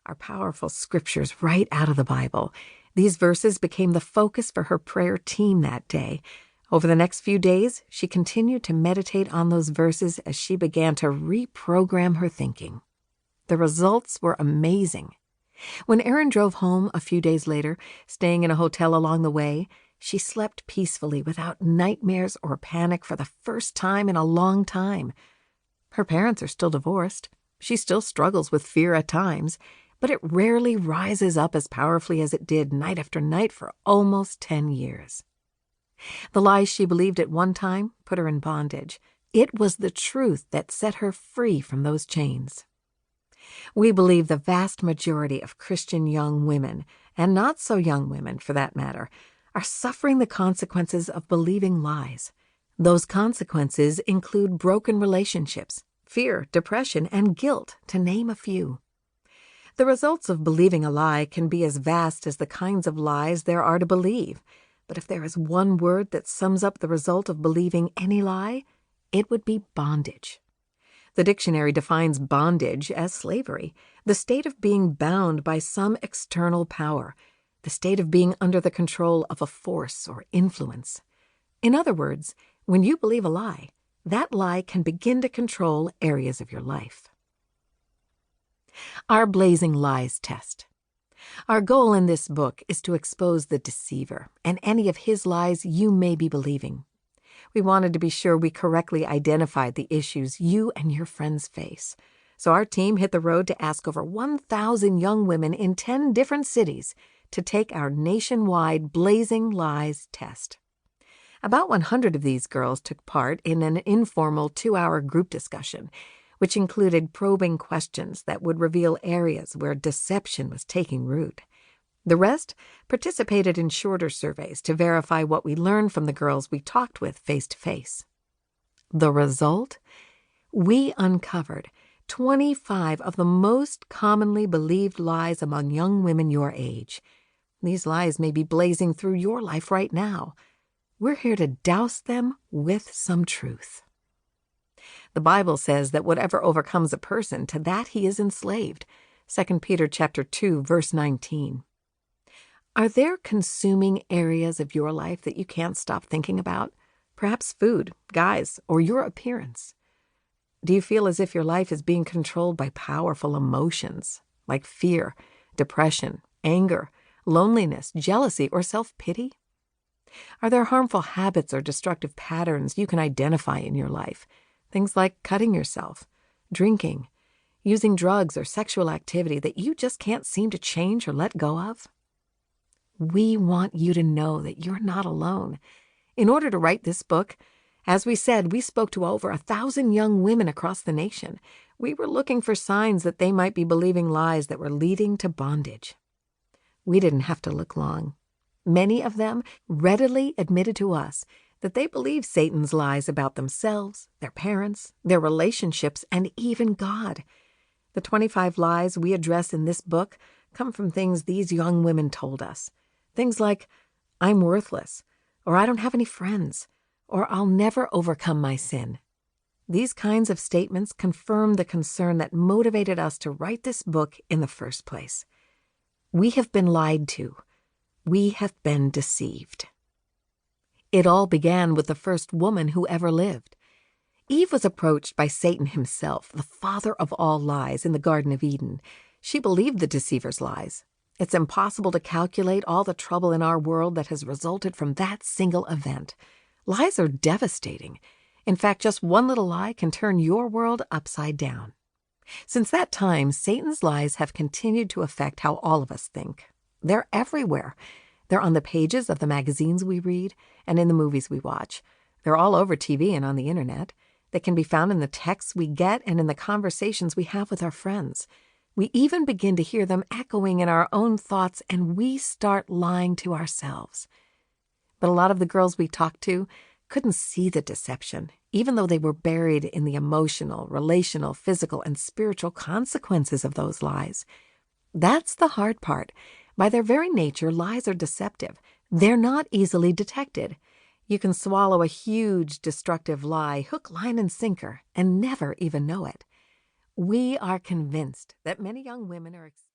are powerful scriptures right out of the Bible. These verses became the focus for her prayer team that day. Over the next few days, she continued to meditate on those verses as she began to reprogram her thinking. The results were amazing. When Erin drove home a few days later, staying in a hotel along the way, she slept peacefully without nightmares or panic for the first time in a long time. Her parents are still divorced. She still struggles with fear at times, but it rarely rises up as powerfully as it did night after night for almost 10 years. The lies she believed at one time put her in bondage. It was the truth that set her free from those chains. We believe the vast majority of Christian young women, and not so young women for that matter, are suffering the consequences of believing lies. Those consequences include broken relationships, fear, depression, and guilt, to name a few. The results of believing a lie can be as vast as the kinds of lies there are to believe. But if there is one word that sums up the result of believing any lie, it would be bondage. The dictionary defines bondage as slavery, the state of being bound by some external power, the state of being under the control of a force or influence. In other words, when you believe a lie, that lie can begin to control areas of your life. Our Blazing Lies test. Our goal in this book is to expose the deceiver and any of his lies you may be believing. We wanted to be sure we correctly identified the issues you and your friends face. So our team hit the road to ask over 1,000 young women in 10 different cities to take our nationwide Blazing Lies test. About 100 of these girls took part in an informal 2-hour group discussion, which included probing questions that would reveal areas where deception was taking root. The rest participated in shorter surveys to verify what we learned from the girls we talked with face-to-face. The result? We uncovered 25 of the most commonly believed lies among young women your age. These lies may be blazing through your life right now. We're here to douse them with some truth. The Bible says that whatever overcomes a person, to that he is enslaved. 2 Peter chapter 2, verse 19. Are there consuming areas of your life that you can't stop thinking about? Perhaps food, guys, or your appearance. Do you feel as if your life is being controlled by powerful emotions, like fear, depression, anger, loneliness, jealousy, or self-pity? Are there harmful habits or destructive patterns you can identify in your life? Things like cutting yourself, drinking, using drugs, or sexual activity that you just can't seem to change or let go of? We want you to know that you're not alone. In order to write this book, as we said, we spoke to over 1,000 young women across the nation. We were looking for signs that they might be believing lies that were leading to bondage. We didn't have to look long. Many of them readily admitted to us that they believe Satan's lies about themselves, their parents, their relationships, and even God. The 25 lies we address in this book come from things these young women told us. Things like, I'm worthless, or I don't have any friends, or I'll never overcome my sin. These kinds of statements confirm the concern that motivated us to write this book in the first place. We have been lied to. We have been deceived. It all began with the first woman who ever lived. Eve was approached by Satan himself, the father of all lies, in the Garden of Eden. She believed the deceiver's lies. It's impossible to calculate all the trouble in our world that has resulted from that single event. Lies are devastating. In fact, just one little lie can turn your world upside down. Since that time, Satan's lies have continued to affect how all of us think. They're everywhere. They're on the pages of the magazines we read and in the movies we watch. They're all over TV and on the internet. They can be found in the texts we get and in the conversations we have with our friends. We even begin to hear them echoing in our own thoughts, and we start lying to ourselves. But a lot of the girls we talked to couldn't see the deception, even though they were buried in the emotional, relational, physical, and spiritual consequences of those lies. That's the hard part. By their very nature, lies are deceptive. They're not easily detected. You can swallow a huge, destructive lie, hook, line, and sinker, and never even know it. We are convinced that many young women are